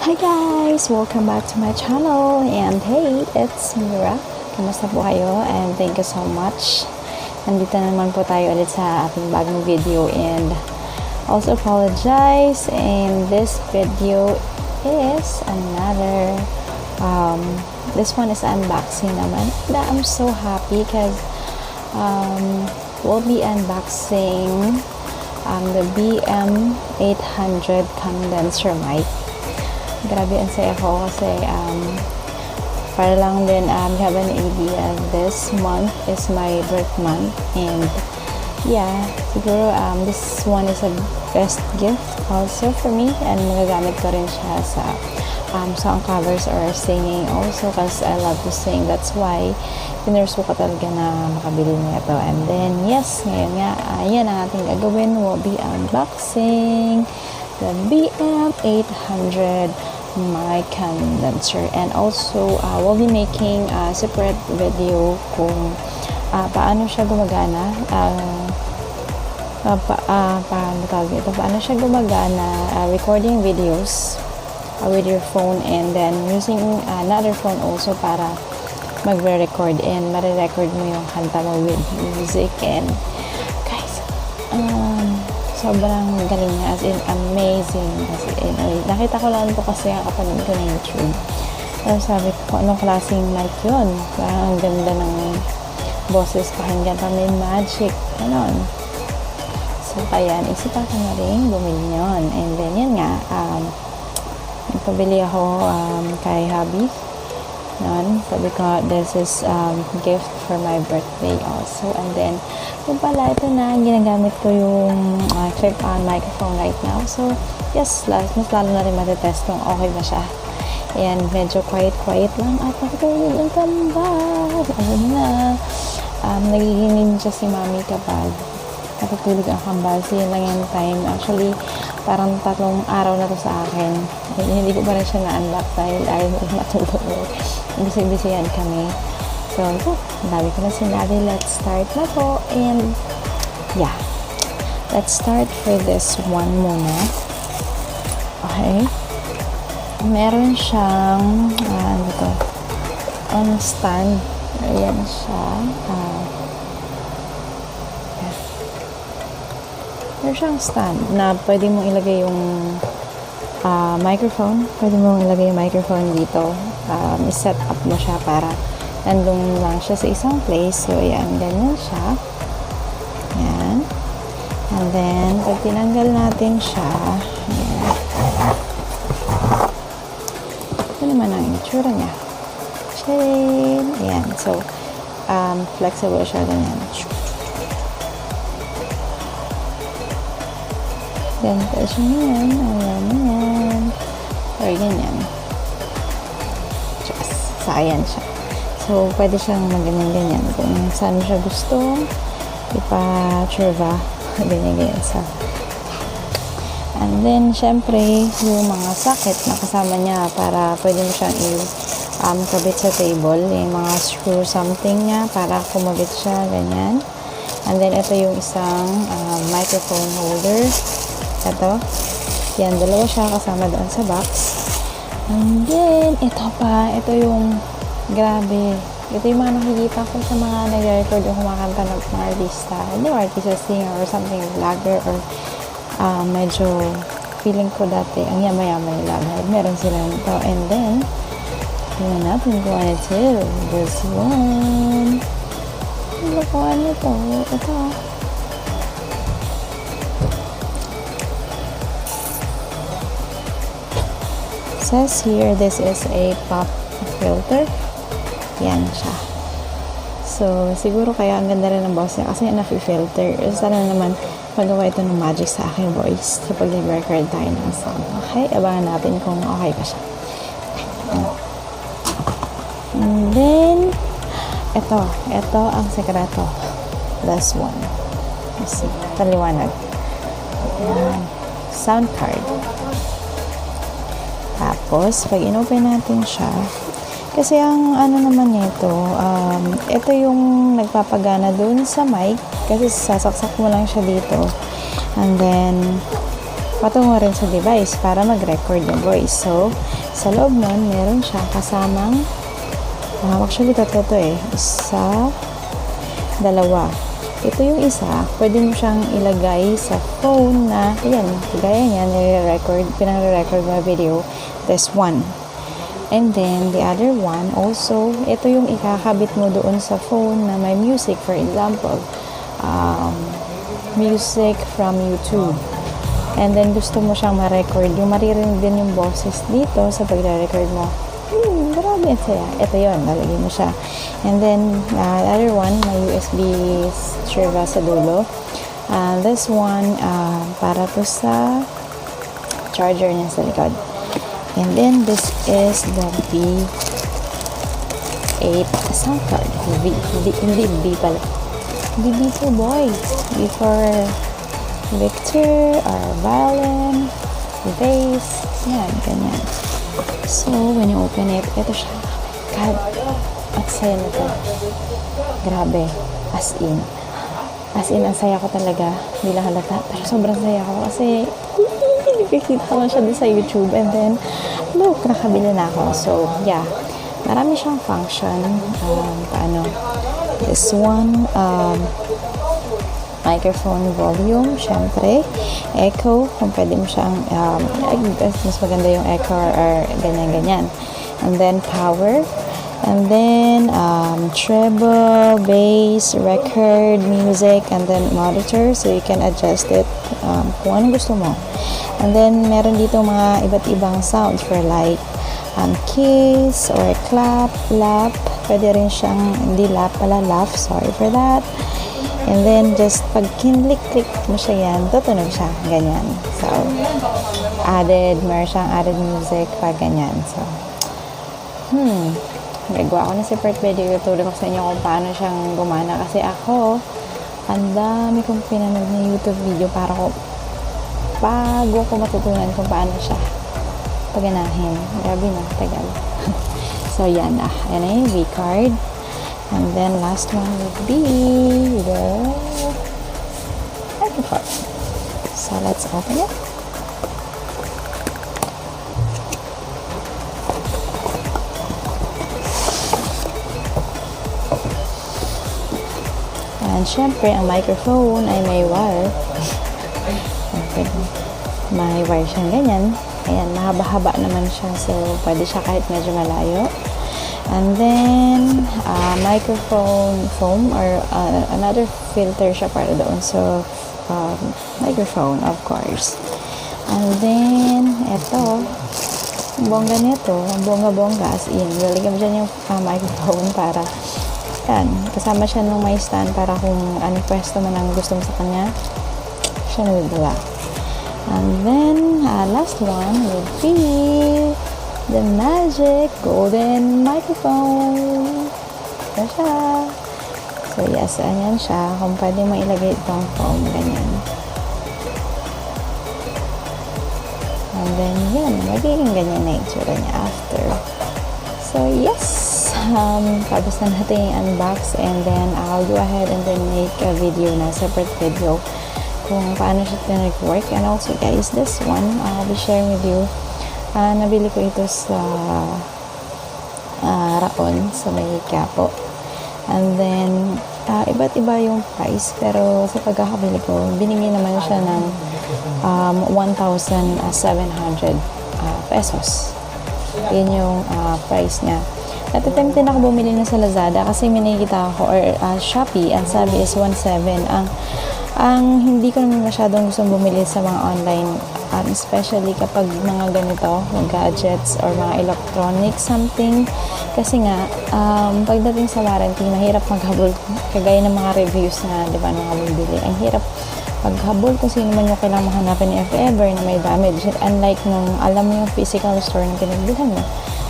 Hi guys! Welcome back to my channel and hey, it's Mira. Kamusta po kayo? And thank you so much. Nandito naman po tayo ulit sa ating bagong video and also apologize, and this video is another this one is unboxing naman. And I'm so happy because we'll be unboxing the BM800 condenser mic. Grabe, ang saya ko kasi para lang din you have an idea, this month is my birth month and yeah, siguro this one is a best gift also for me, and magagamit ko rin siya sa song covers or singing also because I love to sing. That's why pinurso ko talaga na makabili nito. And then yes, ngayon nga yan ang ating gagawin. We'll be unboxing the BM800 mic condenser, and also we'll be making a separate video kung paano siya gumagana, paano siya gumagana recording videos with your phone, and then using another phone also para magre-record and mare-record mo yung kanta mo with music. And guys, sobrang galing niya, as in amazing, as in, nakita ko lang po kasi ang kapanood ko na YouTube. Tapos sabi ko, anong klaseng mic yun? Parang ang ganda ng boses, pakinggan pa, may magic, ganon. So kaya naisipan ko na rin bumili yun. And then yun nga, nagpabili ako kay hubby noon. Sabi ko, this is gift for my birthday also. And then yung pala, ito na, ginagamit ko yung clip-on microphone right now. So yes, mas lalo na rin matitest kung okay ba siya. And medyo quiet lang at nakatulog yung kambal. Ano na, nagiging siya si mami kapag natutulog ang kambal. So yun lang yung time. Actually, parang 3 araw na to sa akin. Hindi ko pa rin siya na-unlock dahil ayaw mo matulog. Bisig-bisihan kami. So, dami ko na sinabi. Let's start na po. And, yeah. Let's start for this one muna. Okay. Meron siyang, ano to, on stand. Ayan siya. Meron siyang stand na pwede mong ilagay yung microphone. Pwede mong ilagay yung microphone dito. I-set up mo siya para nandun lang siya sa isang place. So, ayan, ganyan siya. Ayan. And then, pag tinanggal natin siya, ayan. Ito naman ang itsura niya. Chain. Ayan. So, flexible siya. Ganyan. Ganito siya yan. Ayan, yan. Or ganyan. Just, so, ayan siya. So, pwede siyang mag-ganyan-ganyan. Kung saan mo siya gusto, ipa-curva. Ganyan-ganyan sa. And then, syempre, yung mga socket na kasama niya para pwede mo siyang kabit sa table. Yung mga screw something niya para kumabit siya. Ganyan. And then, ito yung isang microphone holder. Ito. Yan, dalawa siya kasama doon sa box. And then, ito pa. Ito yung, grabe. Ito yung mga nakikita ko sa mga nag-record yung kumakanta ng mga artista. Hindi mo artista, singer or something, vlogger or medyo feeling ko dati, ang yama-yama nila. Meron sila nito. And then, tingnan natin kung ano ito. This one. Ano kung ano ito? Ito. Says here, this is a pop filter. Yan siya. So, siguro kaya ang ganda rin ng boss niya kasi na-filter. Sana naman magawa ito ng magic sa aking voice kapag nag-record tayo ng song. Okay, abangan natin kung okay pa siya. And then, ito ang sekreto. Last one. Let's see. Paliwanag. Sound card. Tapos, pag inopen natin siya, kasi ang ano naman nito, ito yung nagpapagana dun sa mic, kasi sasaksak mo lang siya dito. And then, patungo rin sa device para mag-record yung voice. So, sa loob nun, meron siyang kasamang, actually tatlo to eh, isa, dalawa. Ito yung isa, pwede mo siyang ilagay sa phone na, ayan, gaya niya, pinang-record mo video, this one. And then, the other one, also, ito yung ikakabit mo doon sa phone na may music, for example, music from YouTube. And then, gusto mo siyang ma-record, yung maririnig din yung boses dito sa pagre-record mo. Grabe, saya. Ito yun, lalagay mo siya. And then, the other one, may USB Treva sa dulo. This one, para to sa charger niya sa likod. And then, this is the V8 sound card. Hindi V pala. V2 boy. V for Victor, or violin, bass, yan, ganyan. So, when you open it, ito siya. God, at saya na to. Grabe. As in, ang saya ko talaga. Hindi lang halata. Pero sobrang saya ko kasi nakikita ko siya din sa YouTube. And then, look, nakabili na ako. So, yeah. Marami siyang function. This one, microphone volume, syempre. Echo, kung pwede mo siyang, mas maganda yung echo or ganyan-ganyan. And then, power. And then, treble, bass, record, music, and then monitor. So, you can adjust it kung anong gusto mo. And then, meron dito mga iba't ibang sounds for like kiss or clap, lap. Pwede rin siyang, hindi lap pala, laugh. Sorry for that. And then, just pag kinlik-click mo siya yan, tutunog siya. Ganyan. So, meron siyang added music, pag ganyan. So, gagawa ko na separate video. Tutulong ko sa inyo kung paano siyang gumana. Kasi ako, ang dami kong pinanood na YouTube video para ko bago ko matutunan kung paano siya paganahin. Grabe na, tagal. So, yan na. Yan na yung V-card. And then, last one would be the microphone. So, let's open it. And syempre, ang microphone ay may wire. May wire siyang ganyan. Ayan, mahaba-haba naman siya. So, pwede siya kahit medyo malayo. And then, microphone foam or another filter siya para doon. So, microphone, of course. And then, eto, bongga nito, bongga-bongga as in. Lalagyan mo dyan yung microphone para yan, kasama siya nung may stand para kung anong pwesto man ang gusto mo sa kanya, siya nalala. And then, last one would be the magic golden microphone. Ito siya. So, yes, ayan siya. Kung pwede mo ilagay itong foam, ganyan. And then, yan. Magiging ganyan na itsura niya after. So, yes. Tapos na natin unbox and then I'll go ahead and then make a video na separate video kung paano siya nag-work. And also guys, this one I'll be sharing with you. Nabili ko ito sa Raon sa may Quiapo. And then iba't iba yung price pero sa pagkakabili ko binigay naman siya ng 1,700 pesos. Yun yung price niya. Natatempt din ako bumili na sa Lazada kasi may nakikita ako or Shopee, ang sabi is 1,700. Ang hindi ko naman masyadong gustong bumili sa mga online, especially kapag mga ganito, gadgets or mga electronic something. Kasi nga, pagdating sa warranty, mahirap maghabol. Kagaya ng mga reviews na, di ba, nung bumili. Ang hirap maghabol kung sino man yung kailangang mahanapin if ever na may damage. Unlike nung alam mo yung physical store na pinagbilhan mo.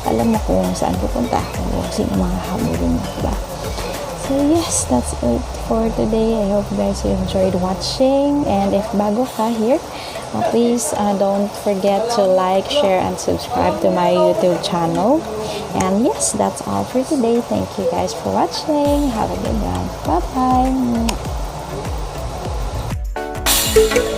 Alam mo kung saan pupunta, o sino mga habulin mo, diba? So yes, that's it for today. I hope you guys enjoyed watching. And if bago ka here, please don't forget to like, share, and subscribe to my YouTube channel. And yes, that's all for today. Thank you guys for watching. Have a good one. Bye-bye.